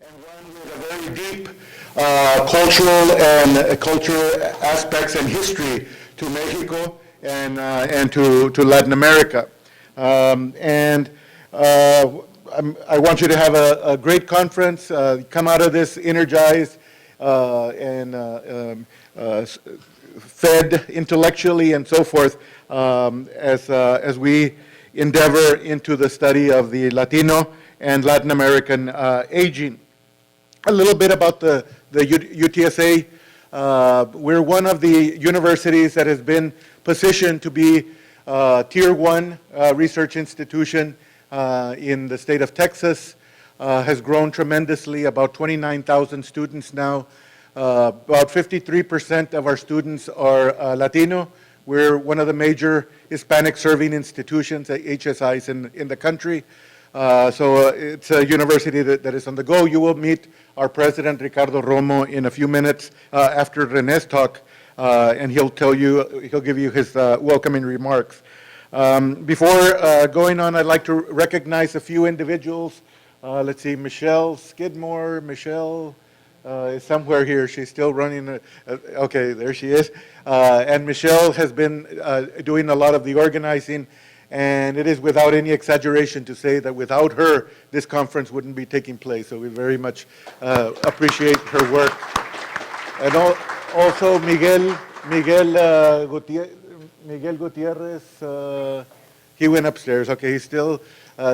and one with a very deep cultural aspects and history to Mexico and to Latin America. I want you to have a great conference, come out of this energized and fed intellectually and so forth as we endeavor into the study of the Latino and Latin American aging. A little bit about the UTSA. We're one of the universities that has been positioned to be Tier 1 research institution in the state of Texas. Has grown tremendously, about 29,000 students now. About 53% of our students are Latino. We're one of the major Hispanic serving institutions, HSIs in the country. So it's a university that is on the go. You will meet our president, Ricardo Romo, in a few minutes after René's talk, and he'll give you his welcoming remarks. Before going on, I'd like to recognize a few individuals. Let's see, Michelle Skidmore. Michelle is somewhere here. She's still running. Okay, there she is. And Michelle has been doing a lot of the organizing, and it is without any exaggeration to say that without her, this conference wouldn't be taking place. So we very much appreciate her work. And also Miguel Gutierrez, he went upstairs. Okay, he's still,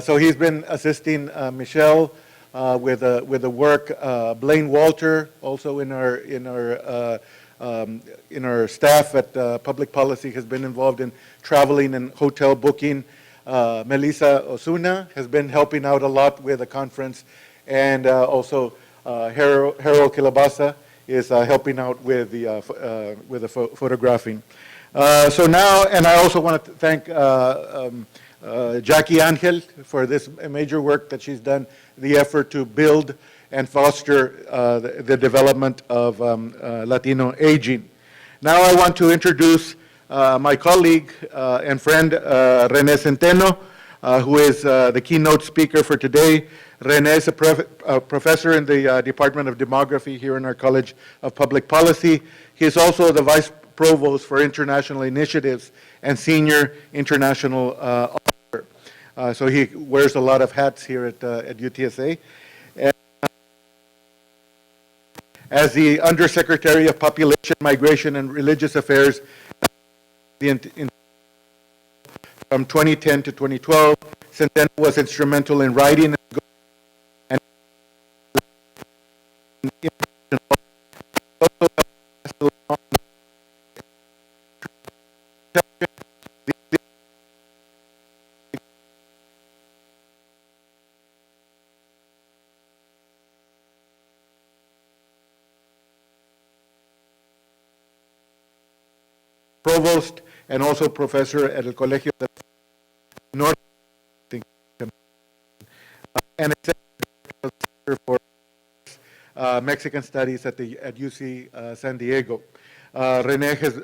so he's been assisting Michelle with the work. Blaine Walter, also in our staff at Public Policy, has been involved in traveling and hotel booking. Melissa Osuna has been helping out a lot with the conference, and also Harold Kilabasa is helping out with the photographing. So now, and I also want to thank Jackie Angel for this major work that she's done, the effort to build and foster the development of Latino aging. Now I want to introduce my colleague and friend, René Zenteno, who is the keynote speaker for today. René is a professor in the Department of Demography here in our College of Public Policy. He is also the Vice Provost for International Initiatives and Senior International Officer. So he wears a lot of hats here at UTSA. And as the Undersecretary of Population, Migration, and Religious Affairs from 2010 to 2012, Zenteno was instrumental in writing and Provost and also professor at El Colegio del Norte and executive for Mexican Studies at UC San Diego. René has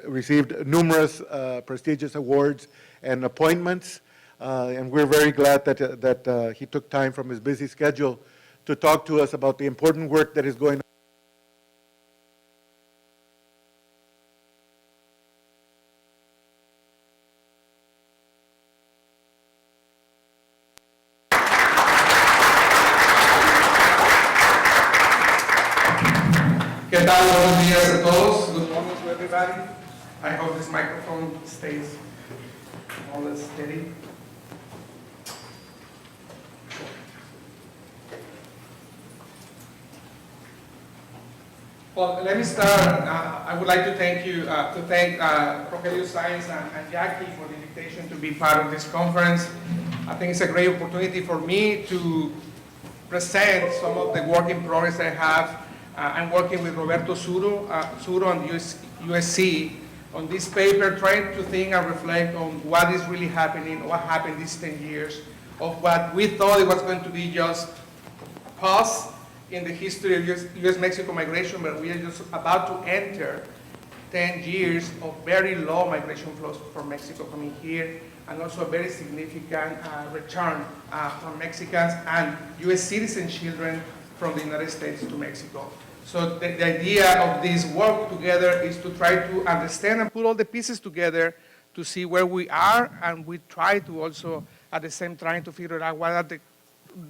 received numerous prestigious awards and appointments, and we're very glad that he took time from his busy schedule to talk to us about the important work that is going on. ¿Qué tal? Buenos días a todos. Good morning to everybody. I hope this microphone stays all steady. Well, let me start. I would like to thank Rogelio, Sáenz, and Jackie for the invitation to be part of this conference. I think it's a great opportunity for me to present some of the work in progress I have. I'm working with Roberto Suro and USC on this paper, trying to think and reflect on what is really happening, what happened these 10 years, of what we thought it was going to be just a pause in the history of US-Mexico migration, but we are just about to enter 10 years of very low migration flows from Mexico coming here, and also a very significant return from Mexicans and US citizen children from the United States to Mexico. So the idea of this work together is to try to understand and put all the pieces together to see where we are, and we try to also, at the same time, to figure out what are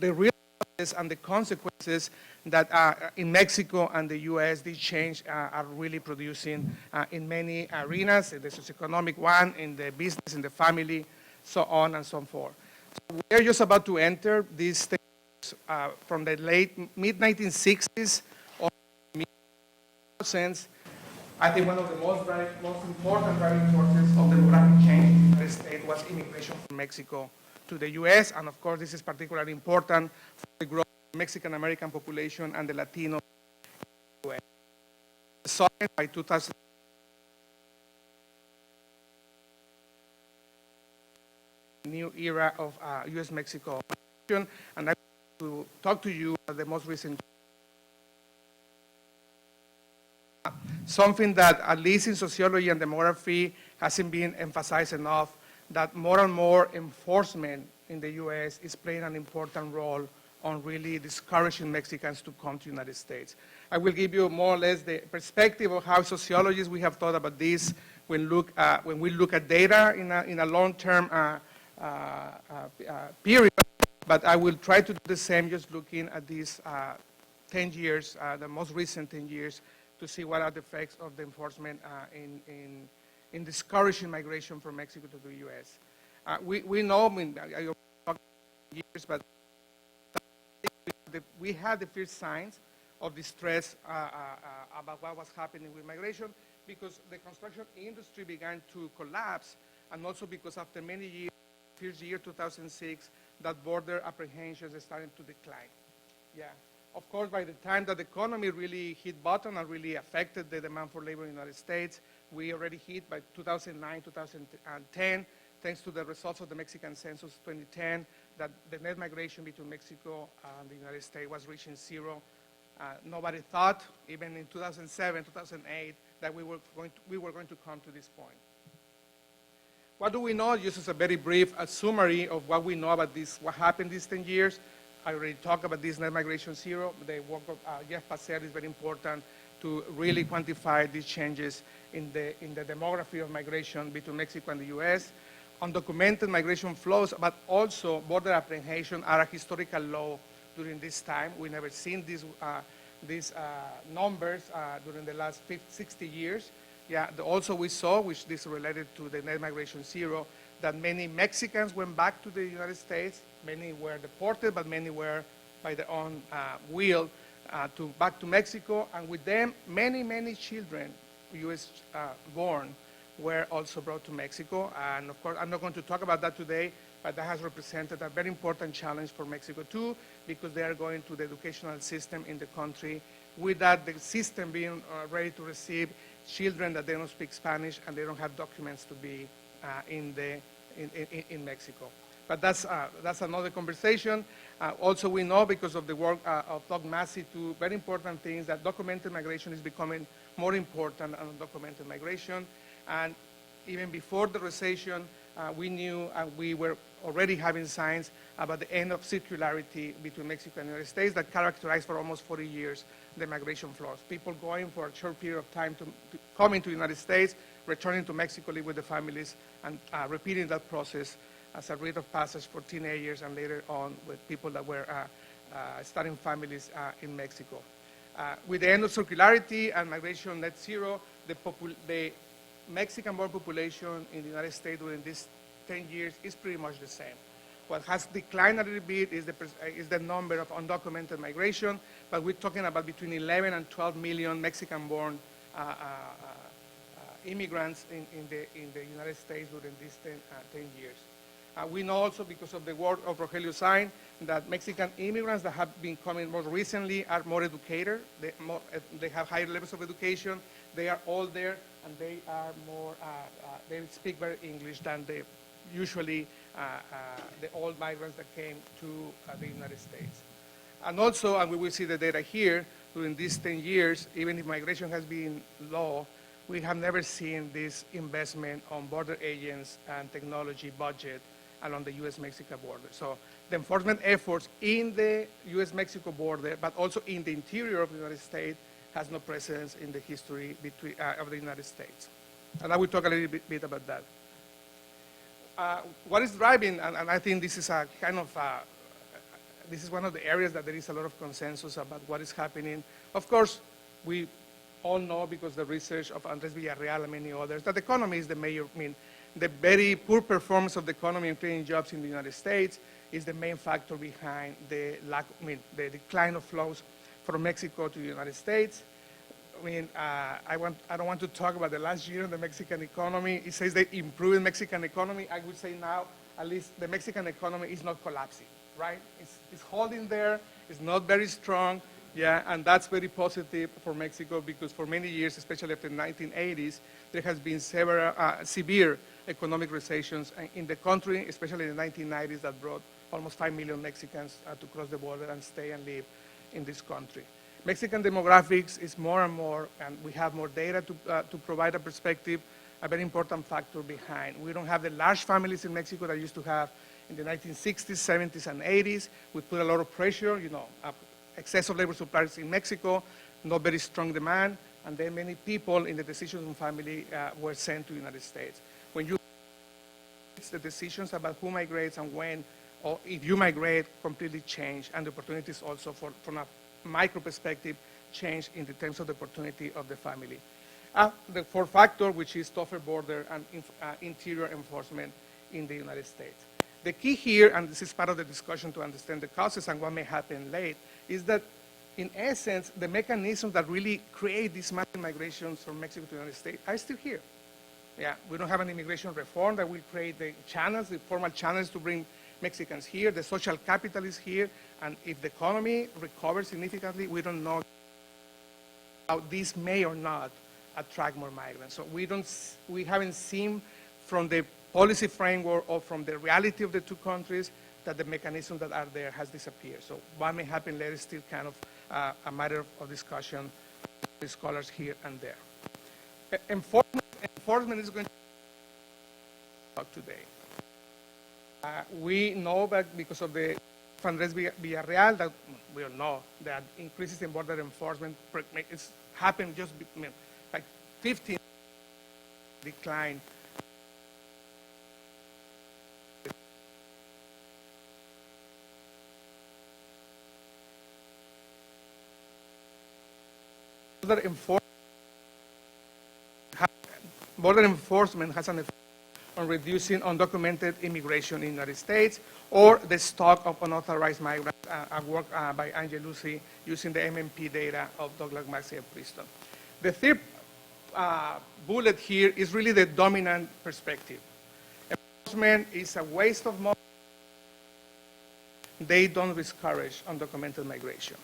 the real causes and the consequences that in Mexico and the U.S. this change are really producing in many arenas, in the socioeconomic one, in the business, in the family, so on and so forth. So we're just about to enter these stages from the mid-1960s or mid-2000s. I think one of the most important driving forces of demographic change in the United States was immigration from Mexico to the U.S., and of course this is particularly important for the growth of the Mexican-American population and the Latino U.S. So by 2000, new era of U.S.-Mexico migration, and I want to talk to you about the most recent. Something that, at least in sociology and demography, hasn't been emphasized enough, that more and more enforcement in the U.S. is playing an important role on really discouraging Mexicans to come to the United States. I will give you more or less the perspective of how sociologists we have thought about this when we look at data in a long-term period, but I will try to do the same just looking at these 10 years, the most recent 10 years, to see what are the effects of the enforcement in discouraging migration from Mexico to the U.S. We know, I mean, I talked years, but we had the first signs of distress about what was happening with migration, because the construction industry began to collapse, and also because after many years, first year 2006, that border apprehensions started to decline. Yeah. Of course, by the time that the economy really hit bottom and really affected the demand for labor in the United States, we already hit by 2009, 2010, thanks to the results of the Mexican census 2010, that the net migration between Mexico and the United States was reaching zero. Nobody thought, even in 2007, 2008, that we were going to come to this point. What do we know? Just as a very brief summary of what we know about this, what happened these 10 years. I already talked about this net migration zero. The work of Jeff Passer is very important to really quantify these changes in the demography of migration between Mexico and the U.S. Undocumented migration flows, but also border apprehension are a historical low during this time. We never seen these numbers during the last 60 years. Yeah, also we saw, which this is related to the net migration zero, that many Mexicans went back to the United States. Many were deported, but many were by their own will back to Mexico. And with them, many children, U.S. born, were also brought to Mexico. And of course, I'm not going to talk about that today, but that has represented a very important challenge for Mexico too, because they are going to the educational system in the country without the system being ready to receive children that they don't speak Spanish and they don't have documents to be in Mexico. But that's another conversation. Also, we know because of the work of Doug Massey, two very important things, that documented migration is becoming more important than undocumented migration. And even before the recession, we knew and we were already having signs about the end of circularity between Mexico and the United States that characterized for almost 40 years the migration flows. People going for a short period of time to coming to the United States, returning to Mexico, live with the families, and repeating that process as a rite of passage for teenagers and later on with people that were starting families in Mexico. With the end of circularity and migration net zero, the Mexican-born population in the United States during these 10 years is pretty much the same. What has declined a little bit is the number of undocumented migration, but we're talking about between 11 and 12 million Mexican-born immigrants in the United States during these 10 years. We know also because of the work of Rogelio Sáenz that Mexican immigrants that have been coming more recently are more educated. They have higher levels of education. They are older and they are more. They speak better English than usually the old migrants that came to the United States. And also, and we will see the data here, during these 10 years, even if migration has been low, we have never seen this investment on border agents and technology budget along the U.S.-Mexico border. So the enforcement efforts in the U.S.-Mexico border, but also in the interior of the United States, has no precedence in the history of the United States. And I will talk a little bit about that. What is driving, and I think this is a kind of, this is one of the areas that there is a lot of consensus about what is happening. Of course, we all know, because the research of Andres Villarreal and many others, that the economy is the major, the very poor performance of the economy and creating jobs in the United States is the main factor behind the the decline of flows from Mexico to the United States. I don't want to talk about the last year of the Mexican economy. It says they improved the Mexican economy. I would say now, at least the Mexican economy is not collapsing, right? It's holding there. It's not very strong, yeah, and that's very positive for Mexico, because for many years, especially after the 1980s, there has been several severe economic recessions in the country, especially in the 1990s, that brought almost 5 million Mexicans to cross the border and stay and live in this country. Mexican demographics is more and more, and we have more data to provide a perspective, a very important factor behind. We don't have the large families in Mexico that used to have in the 1960s, 70s, and 80s. We put a lot of pressure, excess of labor supplies in Mexico, not very strong demand, and then many people in the decisions on family were sent to the United States. When you the decisions about who migrates and when, or if you migrate, completely change, and the opportunities also from a micro perspective change in the terms of the opportunity of the family. The fourth factor, which is tougher border and interior enforcement in the United States. The key here, and this is part of the discussion to understand the causes and what may happen late, is that in essence, the mechanisms that really create these massive migrations from Mexico to the United States are still here. Yeah, we don't have an immigration reform that will create the channels, the formal channels to bring Mexicans here. The social capital is here, and if the economy recovers significantly, we don't know how this may or not attract more migrants. So we haven't seen from the policy framework or from the reality of the two countries that the mechanisms that are there has disappeared. So what may happen later is still kind of a matter of discussion with scholars here and there. Enforcement is going to talk today. We know that because of the Andres Villarreal, that we all know that increases in border enforcement it's happened just like 15 decline. Border enforcement has an effect on reducing undocumented immigration in the United States, or the stock of unauthorized migrants at work by Angelucci using the MMP data of Douglas Maxey and Preston. The third bullet here is really the dominant perspective. Enforcement is a waste of money. They don't discourage undocumented migration.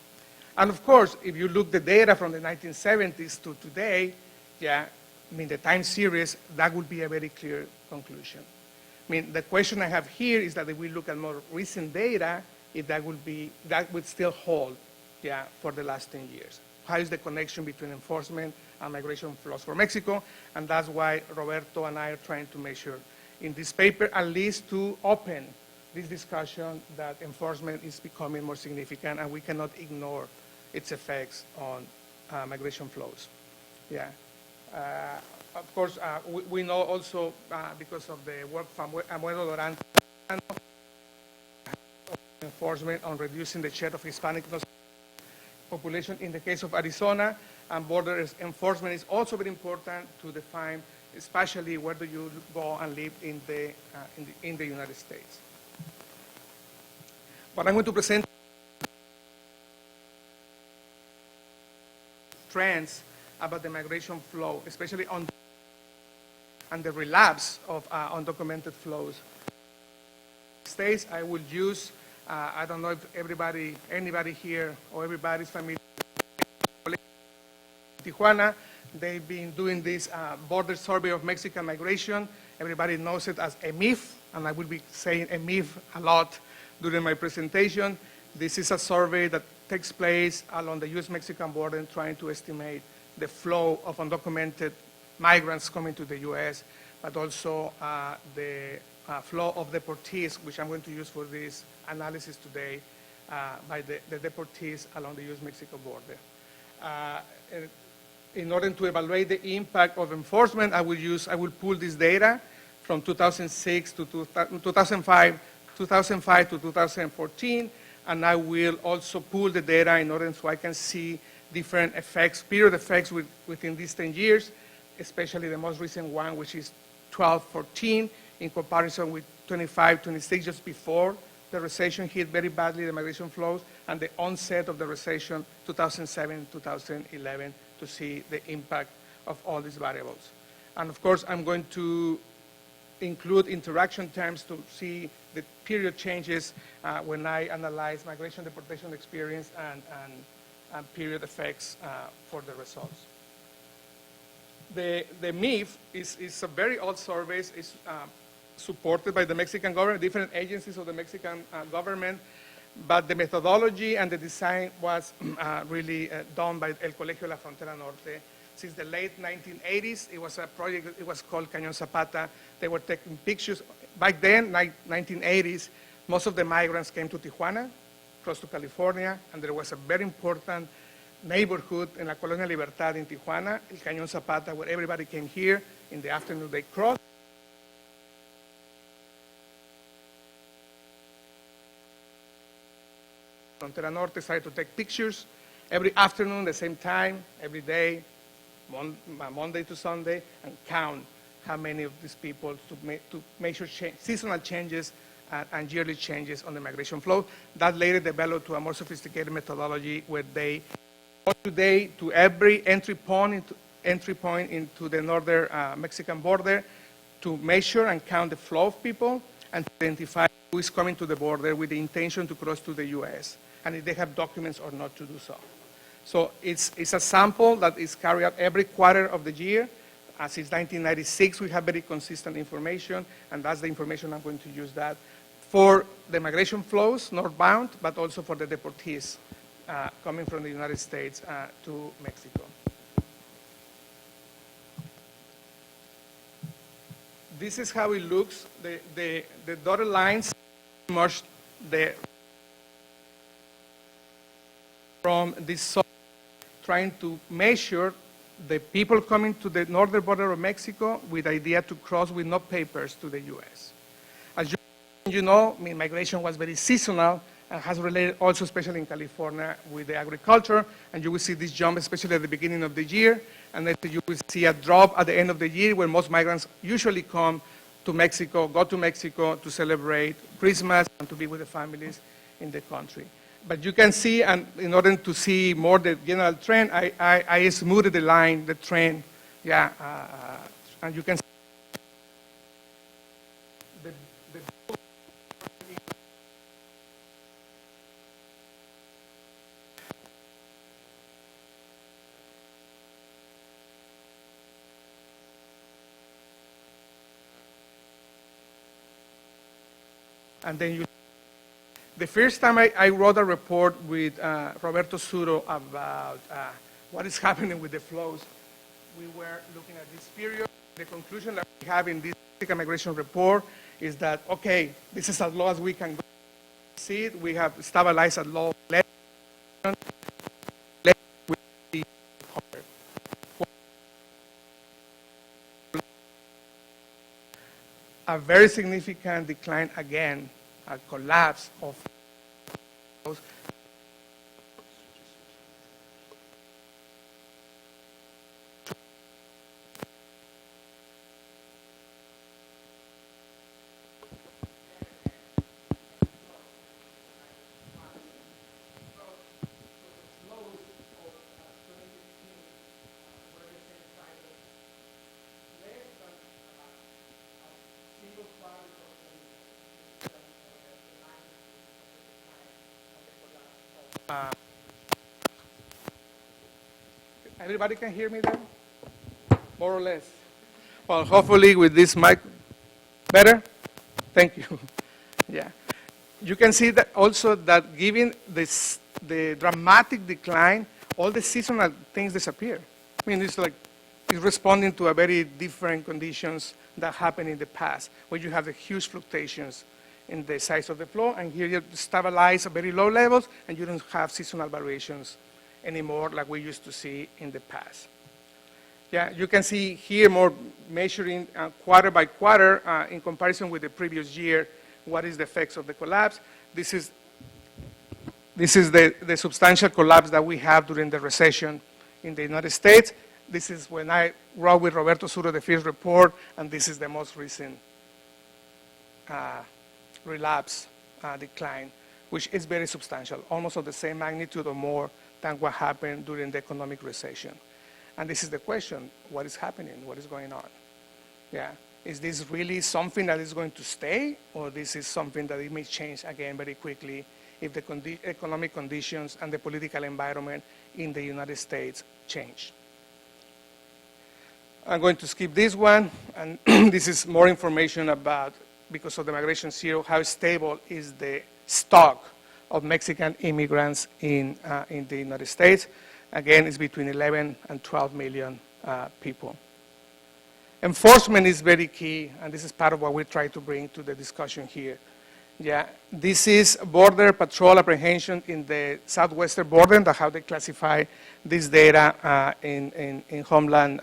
And of course, if you look the data from the 1970s to today, the time series, that would be a very clear conclusion. The question I have here is that if we look at more recent data, if that would still hold, for the last 10 years. How is the connection between enforcement and migration flows for Mexico? And that's why Roberto and I are trying to measure in this paper, at least to open this discussion that enforcement is becoming more significant and we cannot ignore its effects on migration flows. Of course, we know also because of the work from Abuelo Dorán, enforcement on reducing the share of Hispanic population in the case of Arizona, and border enforcement is also very important to define, especially where do you go and live in the United States. But I'm going to present trends about the migration flow, especially on and the relapse of undocumented flows. States, I will use, I don't know if anybody here or everybody's familiar with Tijuana. They've been doing this border survey of Mexican migration. Everybody knows it as EMIF, and I will be saying EMIF a lot during my presentation. This is a survey that takes place along the U.S.-Mexican border trying to estimate the flow of undocumented migrants coming to the U.S., but also the flow of deportees, which I'm going to use for this analysis today, by the deportees along the U.S.-Mexico border. In order to evaluate the impact of enforcement, I will pull this data from 2006 to 2005 to 2014, and I will also pull the data in order so I can see different effects, period effects within these 10 years, especially the most recent one, which is 12-14, in comparison with 25-26, just before the recession hit very badly the migration flows, and the onset of the recession, 2007-2011, to see the impact of all these variables. And of course, I'm going to include interaction terms to see the period changes when I analyze migration deportation experience and period effects for the results. The MIF is a very old survey. It's supported by the Mexican government, different agencies of the Mexican government, but the methodology and the design was really done by El Colegio de la Frontera Norte. Since the late 1980s, it was a project, it was called Cañón Zapata. They were taking pictures. Back then, 1980s, most of the migrants came to Tijuana, close to California, and there was a very important neighborhood in La Colonia Libertad in Tijuana, El Cañón Zapata, where everybody came here. In the afternoon, they crossed. Frontera Norte started to take pictures every afternoon, the same time, every day, Monday to Sunday, and count how many of these people to measure seasonal changes and yearly changes on the migration flow. That later developed to a more sophisticated methodology where they go today to every entry point into the northern Mexican border to measure and count the flow of people and to identify who is coming to the border with the intention to cross to the U.S. and if they have documents or not to do so. So it's a sample that is carried out every quarter of the year. Since 1996, we have very consistent information, and that's the information I'm going to use that for the migration flows, northbound, but also for the deportees coming from the United States to Mexico. This is how it looks. The dotted lines merge from this trying to measure the people coming to the northern border of Mexico with the idea to cross with no papers to the U.S. As you know, migration was very seasonal and has related also, especially in California, with the agriculture. And you will see this jump, especially at the beginning of the year. And then you will see a drop at the end of the year where most migrants usually come to Mexico, go to Mexico to celebrate Christmas and to be with the families in the country. But you can see, and in order to see more the general trend, I smoothed the line, the trend, and you can see and then you. The first time I wrote a report with Roberto Suro about what is happening with the flows, we were looking at this period. The conclusion that we have in this migration report is that, okay, this is as low as we can go. See it, we have stabilized at low level. A very significant decline again, a collapse of those. Everybody can hear me there? More or less. Well, hopefully with this mic, better? Thank you. Yeah. You can see that also that given this, the dramatic decline, all the seasonal things disappear. I mean, it's like is responding to a very different conditions that happened in the past, where you have the huge fluctuations in the size of the flow, and here you stabilize at very low levels, and you don't have seasonal variations anymore like we used to see in the past. Yeah, you can see here more measuring quarter by quarter in comparison with the previous year, what is the effects of the collapse. This is the substantial collapse that we have during the recession in the United States. This is when I wrote with Roberto Suro the first report, and this is the most recent relapse decline, which is very substantial, almost of the same magnitude or more than what happened during the economic recession. And this is the question, what is happening? What is going on? Yeah, is this really something that is going to stay, or this is something that it may change again very quickly if the economic conditions and the political environment in the United States change? I'm going to skip this one, and this is more information about, because of the Migration Zero, how stable is the stock of Mexican immigrants in the United States. Again, it's between 11 and 12 million people. Enforcement is very key, and this is part of what we try to bring to the discussion here. Yeah, this is border patrol apprehension in the southwestern border, and how they classify this data in Homeland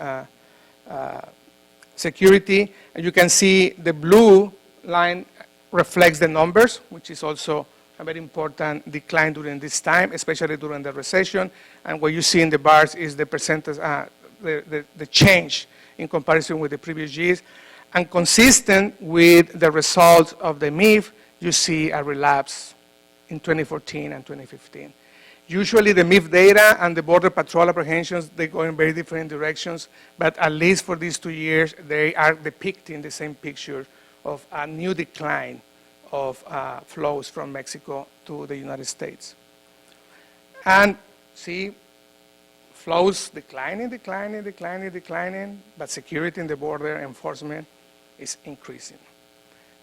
Security. And you can see the blue line reflects the numbers, which is also a very important decline during this time, especially during the recession. And what you see in the bars is the percentage, the change in comparison with the previous years. And consistent with the results of the MIF, you see a relapse in 2014 and 2015. Usually the MIF data and the border patrol apprehensions, they go in very different directions, but at least for these 2 years, they are depicting the same picture of a new decline of flows from Mexico to the United States. And see, flows declining, but security in the border enforcement is increasing.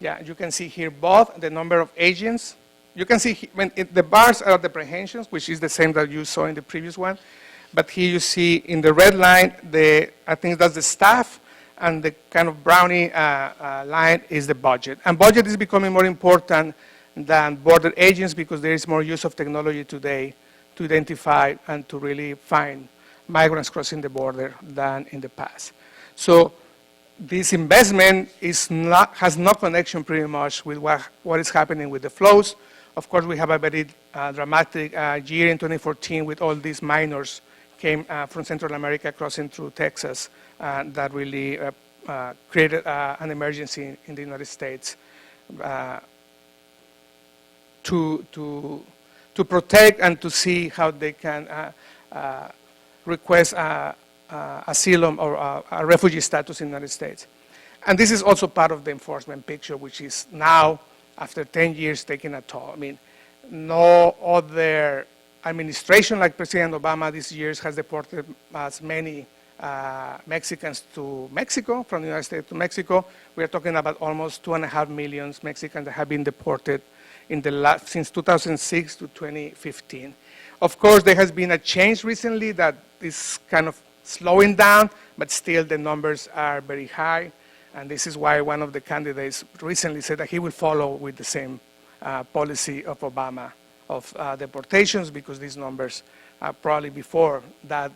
Yeah, you can see here both the number of agents. You can see the bars are the apprehensions, which is the same that you saw in the previous one. But here you see in the red line, I think that's the staff, and the kind of brownie line is the budget. And budget is becoming more important than border agents because there is more use of technology today to identify and to really find migrants crossing the border than in the past. So this investment has no connection pretty much with what is happening with the flows. Of course, we have a very dramatic year in 2014 with all these minors came from Central America crossing through Texas that really created an emergency in the United States to protect and to see how they can request asylum or a refugee status in the United States. And this is also part of the enforcement picture, which is now, after 10 years, taking a toll. I mean, no other administration like President Obama these years has deported as many Mexicans to Mexico, from the United States to Mexico. We are talking about almost 2.5 million Mexicans that have been deported since 2006 to 2015. Of course, there has been a change recently that is kind of slowing down, but still the numbers are very high. And this is why one of the candidates recently said that he will follow with the same policy of Obama of deportations, because these numbers are probably before that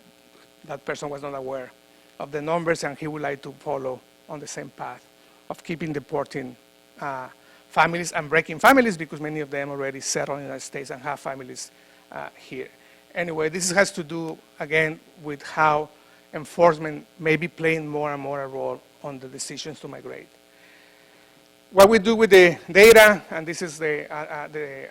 person was not aware of the numbers, and he would like to follow on the same path of keeping deporting families and breaking families, because many of them already settled in the United States and have families here. Anyway, this has to do, again, with how enforcement may be playing more and more a role on the decisions to migrate. What we do with the data, and this is the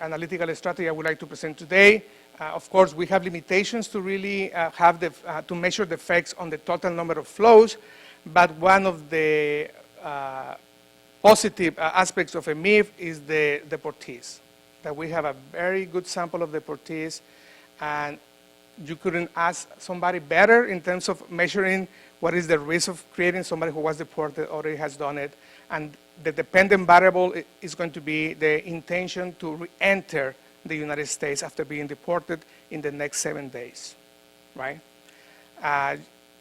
analytical strategy I would like to present today. Of course, we have limitations to really to measure the effects on the total number of flows, but one of the positive aspects of a MIF is the deportees, that we have a very good sample of deportees, and you couldn't ask somebody better in terms of measuring what is the risk of creating somebody who was deported or already has done it. And the dependent variable is going to be the intention to re-enter the United States after being deported in the next 7 days, right?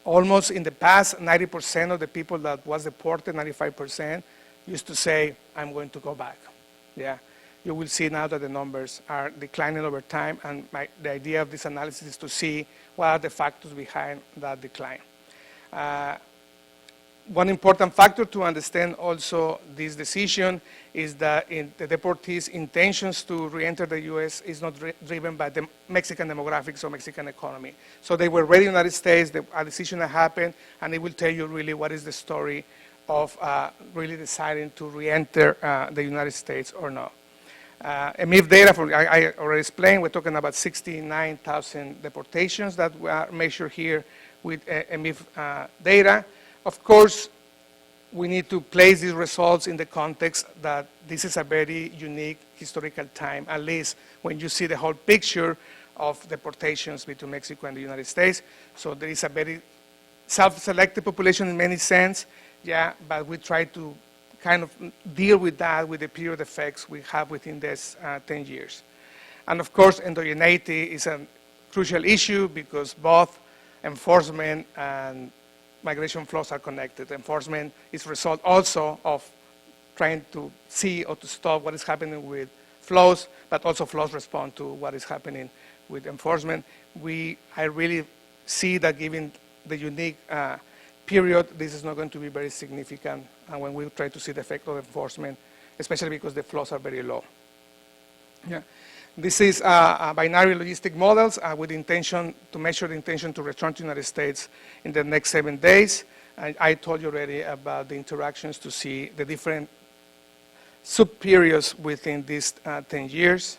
almost in the past, 90% of the people that was deported, 95%, used to say, I'm going to go back. Yeah. You will see now that the numbers are declining over time, and the idea of this analysis is to see what are the factors behind that decline. One important factor to understand also this decision is that in the deportees' intentions to re-enter the U.S. is not driven by the Mexican demographics or Mexican economy. So they were ready in the United States, a decision that happened, and it will tell you really what is the story of really deciding to re-enter the United States or not. EMIF data, I already explained, we're talking about 69,000 deportations that were measured here with EMIF data. Of course, we need to place these results in the context that this is a very unique historical time, at least when you see the whole picture of deportations between Mexico and the United States. So there is a very self-selected population in many sense, yeah, but we try to kind of deal with that with the period effects we have within this 10 years. And of course, endogeneity is a crucial issue because both enforcement and migration flows are connected. Enforcement is a result also of trying to see or to stop what is happening with flows, but also flows respond to what is happening with enforcement. I really see that given the unique period, this is not going to be very significant when we try to see the effect of enforcement, especially because the flows are very low. Yeah. This is binary logistic models with intention to measure the intention to return to the United States in the next 7 days. I told you already about the interactions to see the different sub-periods within these 10 years.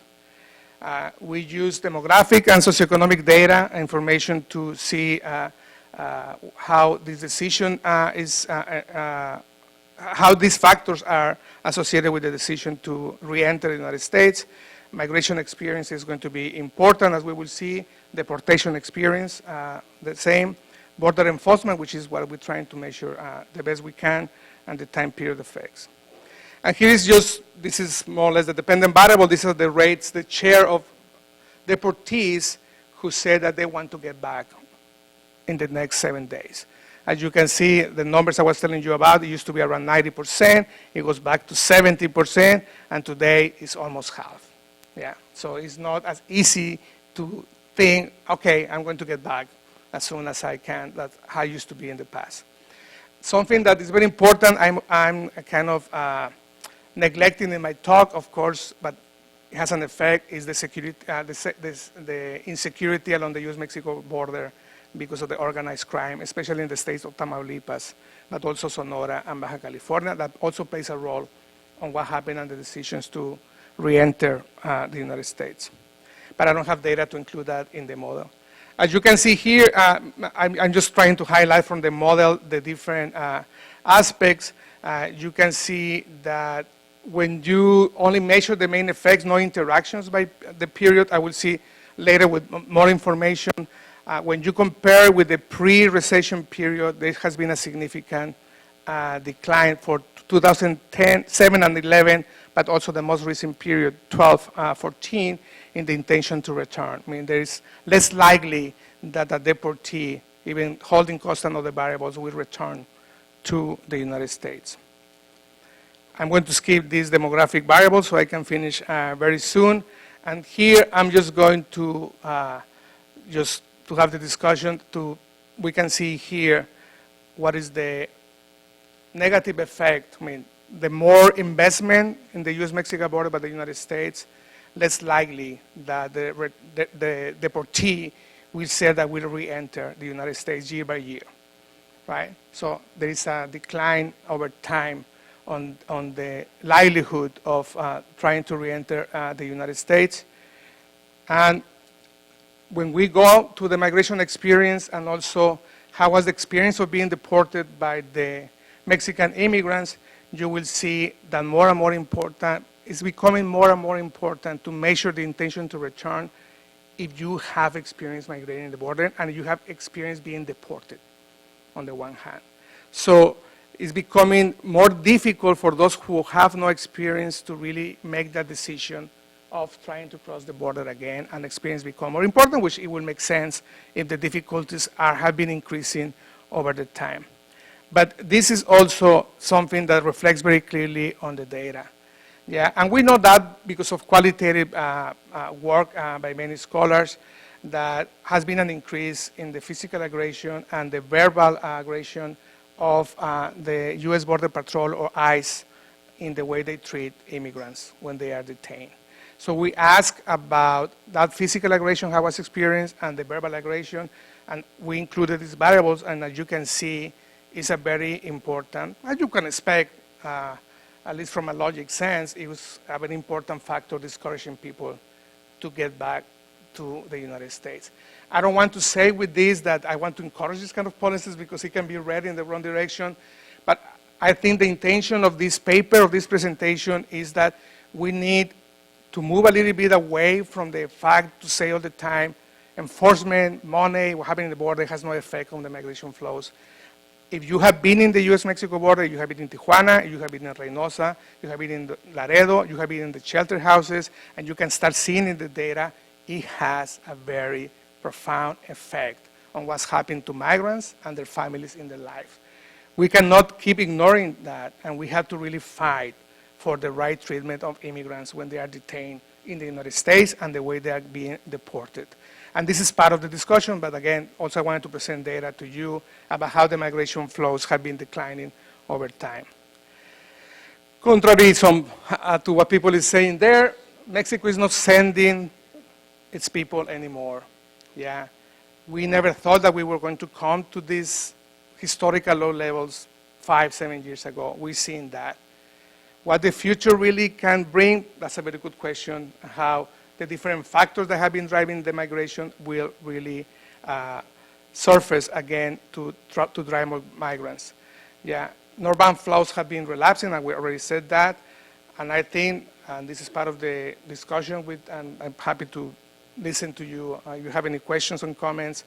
We use demographic and socioeconomic data information to see how this decision how these factors are associated with the decision to re-enter the United States. Migration experience is going to be important, as we will see. Deportation experience, the same. Border enforcement, which is what we're trying to measure the best we can, and the time period effects. And here is this is more or less the dependent variable. These are the rates, the share of deportees who say that they want to get back in the next 7 days. As you can see, the numbers I was telling you about, it used to be around 90%, it goes back to 70%, and today it's almost half. Yeah, so it's not as easy to think, okay, I'm going to get back as soon as I can, that's how it used to be in the past. Something that is very important, I'm kind of neglecting in my talk, of course, but it has an effect, is the security, the insecurity along the U.S.-Mexico border because of the organized crime, especially in the states of Tamaulipas, but also Sonora and Baja California. That also plays a role on what happened and the decisions to re-enter the United States. But I don't have data to include that in the model. As you can see here, I'm just trying to highlight from the model the different aspects. You can see that when you only measure the main effects, no interactions by the period, I will see later with more information. When you compare with the pre-recession period, there has been a significant decline for 2010, 7 and 11, but also the most recent period, 12, 14, in the intention to return. I mean, there is less likely that a deportee, even holding costs and other variables, will return to the United States. I'm going to skip these demographic variables so I can finish very soon. And here I'm just going to just to have the discussion. We can see here what is the negative effect. I mean, the more investment in the U.S.-Mexico border by the United States, less likely that the deportee will say that will re-enter the United States year by year, right? So there is a decline over time on the livelihood of trying to re-enter the United States. And when we go to the migration experience and also how was the experience of being deported by the Mexican immigrants, you will see that more and more important, it's becoming more and more important to measure the intention to return if you have experience migrating the border and you have experience being deported on the one hand. So it's becoming more difficult for those who have no experience to really make that decision of trying to cross the border again, and experience become more important, which it will make sense if the difficulties have been increasing over the time. But this is also something that reflects very clearly on the data. Yeah, and we know that because of qualitative work by many scholars, that has been an increase in the physical aggression and the verbal aggression of the U.S. Border Patrol or ICE in the way they treat immigrants when they are detained. So we ask about that physical aggression, how was experienced, and the verbal aggression, and we included these variables, and as you can see, it's a very important, as you can expect, at least from a logic sense, it was a very important factor discouraging people to get back to the United States. I don't want to say with this that I want to encourage this kind of policies because it can be read in the wrong direction, but I think the intention of this paper, of this presentation, is that we need to move a little bit away from the fact to say all the time, enforcement, money, what happened in the border has no effect on the migration flows. If you have been in the U.S.-Mexico border, you have been in Tijuana, you have been in Reynosa, you have been in Laredo, you have been in the shelter houses, and you can start seeing in the data, it has a very profound effect on what's happening to migrants and their families in their life. We cannot keep ignoring that, and we have to really fight for the right treatment of immigrants when they are detained in the United States and the way they are being deported. And this is part of the discussion, but again, also I wanted to present data to you about how the migration flows have been declining over time. Contrary to what people is saying there, Mexico is not sending its people anymore. Yeah, we never thought that we were going to come to these historical low levels 5-7 years ago. We've seen that. What the future really can bring, that's a very good question, how the different factors that have been driving the migration will really surface again to drive more migrants. Yeah, northbound flows have been relapsing, and we already said that. And I think, and this is part of the discussion and I'm happy to listen to you. If you have any questions or comments,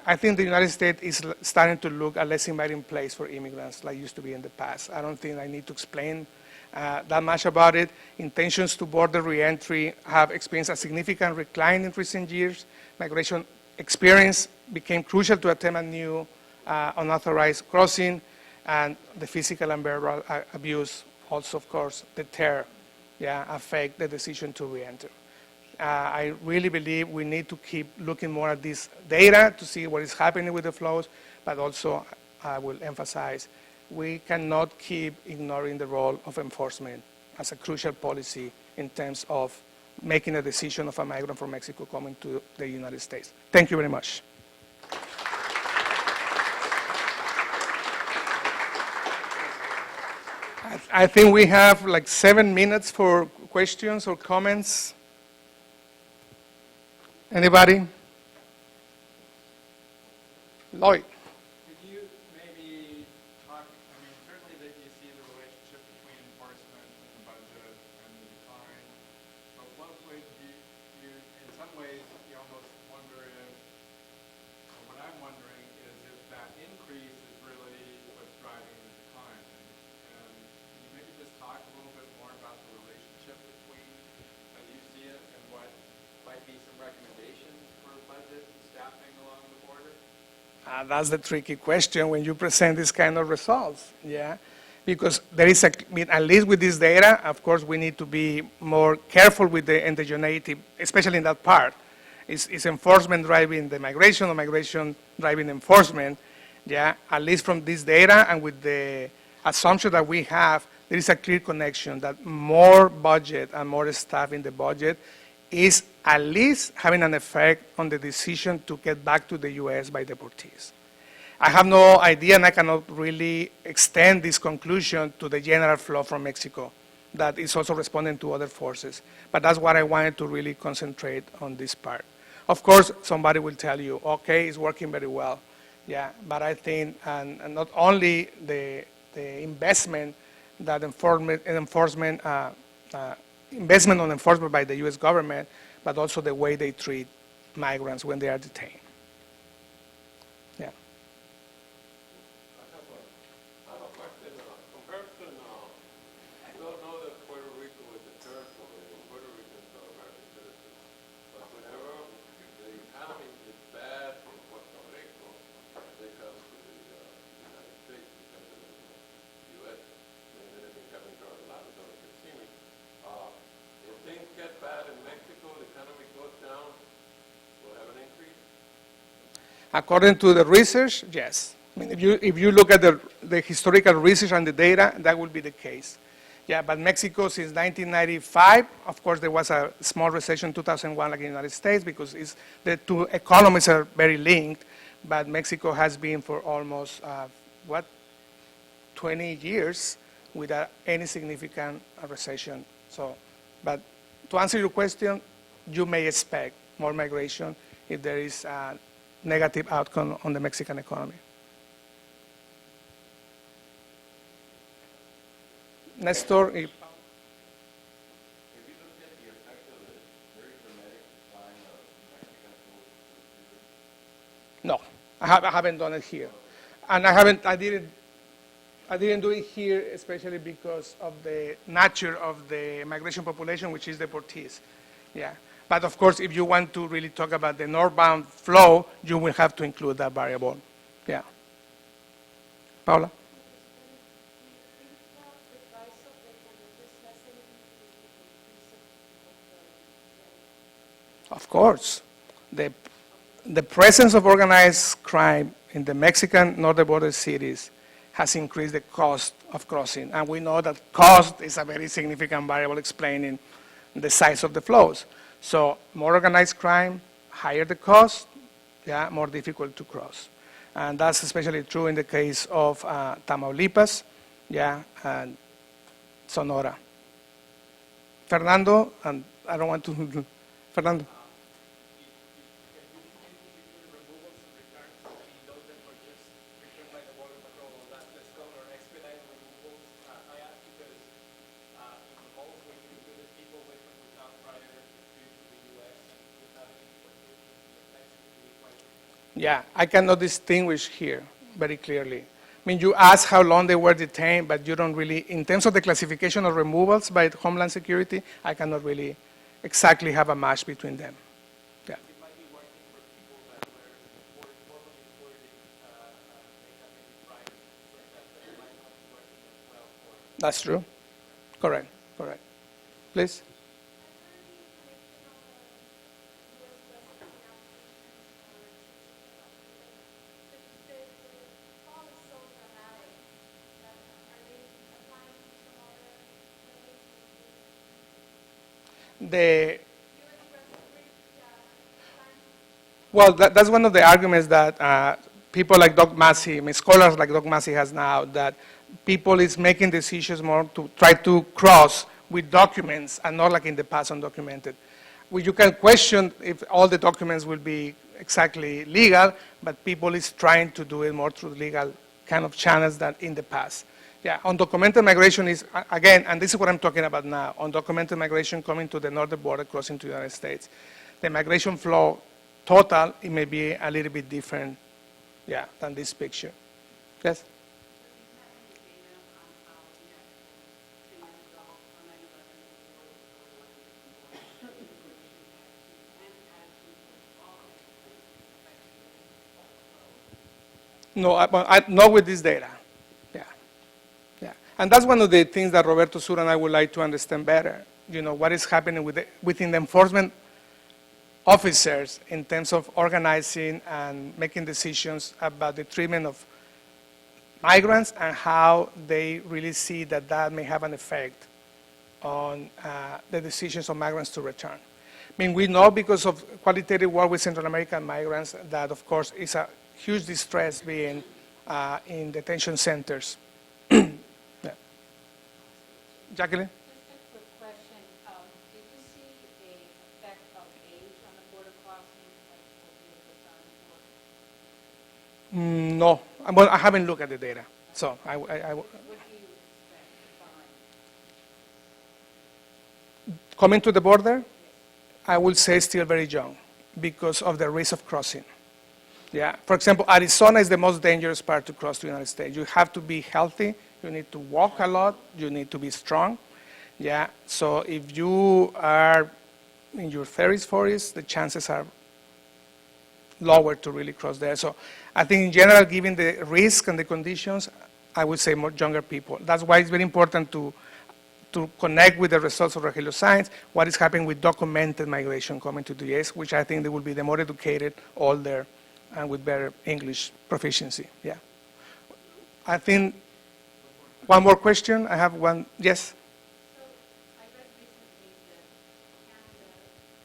I think the United States is starting to look a less inviting place for immigrants like it used to be in the past. I don't think I need to explain that much about it. Intentions to border reentry have experienced a significant decline in recent years. Migration experience became crucial to attempt a new unauthorized crossing, and the physical and verbal abuse also, of course, affect the decision to reenter. I really believe we need to keep looking more at this data to see what is happening with the flows, but also I will emphasize we cannot keep ignoring the role of enforcement as a crucial policy in terms of making a decision of a migrant from Mexico coming to the United States. Thank you very much. I think we have like 7 minutes for questions or comments. Anybody? Lloyd. Could you maybe talk, I mean, certainly that you see the relationship between enforcement and the budget and the decline, but what would you in some ways, you almost wonder if, or what I'm wondering is if that increase is really what's driving the decline. And can you maybe just talk a little bit more about the relationship between, as you see it, and what might be some recommendations for budget and staffing along the border? That's the tricky question when you present this kind of results, yeah? Because there is at least with this data, of course, we need to be more careful with the endogeneity, especially in that part. Is enforcement driving the migration or migration driving enforcement? Yeah, at least from this data and with the assumption that we have, there is a clear connection that more budget and more staff in the budget is at least having an effect on the decision to get back to the U.S. by deportees. I have no idea, and I cannot really extend this conclusion to the general flow from Mexico that is also responding to other forces. But that's what I wanted to really concentrate on this part. Of course, somebody will tell you, okay, it's working very well. Yeah, but I think, and not only the investment that investment on enforcement by the U.S. government, but also the way they treat migrants when they are detained. Yeah. I have a question. Comparison, I don't know that Puerto Rico is a territory, and Puerto Ricans are American citizens. But whenever the economy is bad in Puerto Rico, they come to the According to the research, yes. I mean, if you look at the historical research and the data, that would be the case. Yeah, but Mexico since 1995, of course, there was a small recession in 2001 like in the United States because the two economies are very linked, but Mexico has been for almost, 20 years without any significant recession. So, but to answer your question, you may expect more migration if there is a negative outcome on the Mexican economy. Nestor, Have you looked at the effect of the very dramatic decline of Mexican food? no, I haven't done it here, and I didn't do it here, especially because of the nature of the migration population, which is deportees. Yeah, but of course, if you want to really talk about the northbound flow, you will have to include that variable. Yeah, Paula. Of course, the presence of organized crime in the Mexican northern border cities has increased the cost of crossing. And we know that cost is a very significant variable explaining the size of the flows. So more organized crime, higher the cost, yeah, more difficult to cross. And that's especially true in the case of Tamaulipas, yeah, and Sonora. Fernando, and I don't want to, Fernando. Yeah, I cannot distinguish here very clearly. I mean, you ask how long they were detained, but you don't really, in terms of the classification of removals by Homeland Security, I cannot really exactly have a match between them. Yeah. That's true. Correct, correct. Please. Well, that's one of the arguments that people like Doug Massey, I mean, scholars like Doug Massey has now, that people is making decisions more to try to cross with documents and not like in the past undocumented. Well, you can question if all the documents will be exactly legal, but people is trying to do it more through legal kind of channels than in the past. Yeah, undocumented migration is, again, and this is what I'm talking about now, undocumented migration coming to the northern border, crossing to the United States. The migration flow total, it may be a little bit different, yeah, than this picture. Yes? No, not with this data. Yeah, and that's one of the things that Roberto Sur and I would like to understand better. You know, what is happening within the enforcement officers in terms of organizing and making decisions about the treatment of migrants and how they really see that that may have an effect on the decisions of migrants to return. I mean, we know because of qualitative work with Central American migrants that, of course, is a huge distress being in detention centers. Yeah. Jacqueline? Just a quick question. Did you see a effect of age on the border crossing, like No, well, I haven't looked at the data, so what do you expect to find? coming to the border, I will say still very young because of the risk of crossing. Yeah, for example, Arizona is the most dangerous part to cross the United States. You have to be healthy, you need to walk a lot, you need to be strong. Yeah, so if you are in your 30s, 40s, the chances are lower to really cross there. So I think in general, given the risk and the conditions, I would say more younger people. That's why it's very important to connect with the results of Rogelio Sáenz, what is happening with documented migration coming to the U.S., which I think they will be the more educated, older and with better English proficiency. Yeah. I think one more question. I have one. Yes. So I read recently that Canada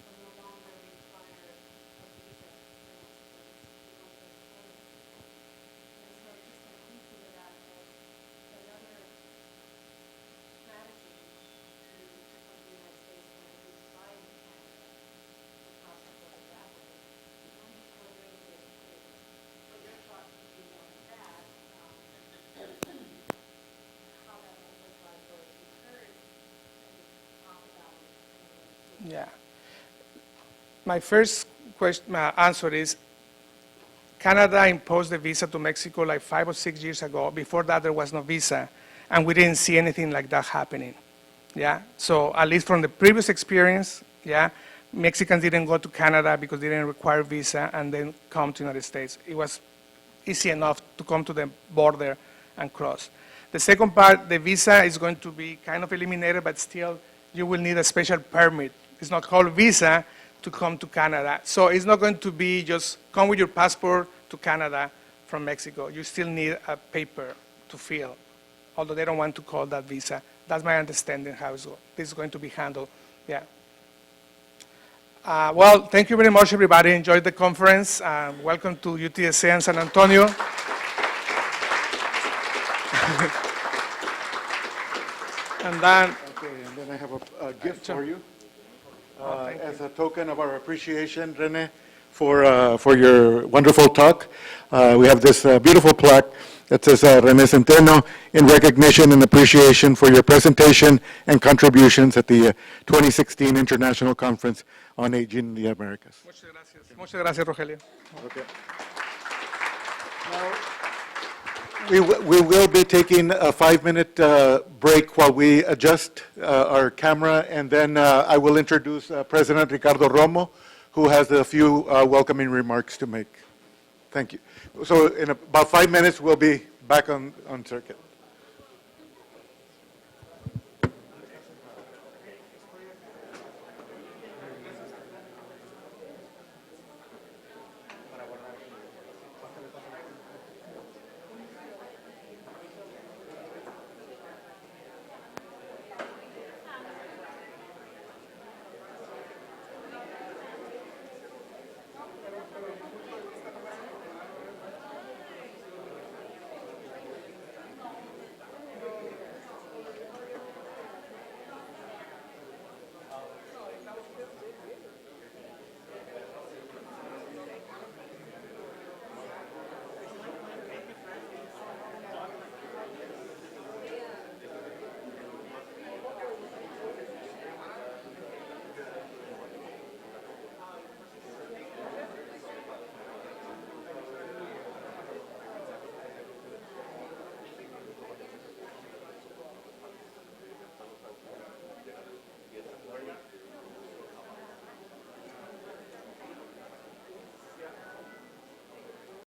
will no longer require a visa for Mexicans who want to come in. And so just an another strategy to come to the United States when they reside in Canada to cross the border that way. I'm just wondering what your thoughts would be on that, how that might look like, or if you've heard any talk about it. Yeah. My first answer is Canada imposed the visa to Mexico like 5 or 6 years ago. Before that, there was no visa, and we didn't see anything like that happening. Yeah. So at least from the previous experience, yeah, Mexicans didn't go to Canada because they didn't require visa and then come to the United States. It was easy enough to come to the border and cross. The second part, the visa is going to be kind of eliminated, but still you will need a special permit. It's not called visa to come to Canada. So it's not going to be just come with your passport to Canada from Mexico. You still need a paper to fill, although they don't want to call that visa. That's my understanding how this is going to be handled. Yeah. Well, thank you very much, everybody. Enjoyed the conference. Welcome to UTSA in San Antonio. And then, Okay, and then I have a gift for you. thank As a token of our appreciation, René, for your wonderful talk. We have this beautiful plaque that says René Zenteno in recognition and appreciation for your presentation and contributions at the 2016 International Conference on Aging in the Americas. muchas gracias. Muchas gracias, Rogelio. Okay. Now, we will be taking a 5-minute break while we adjust our camera, and then I will introduce President Ricardo Romo, who has a few welcoming remarks to make. Thank you. So in about 5 minutes, we'll be back on circuit.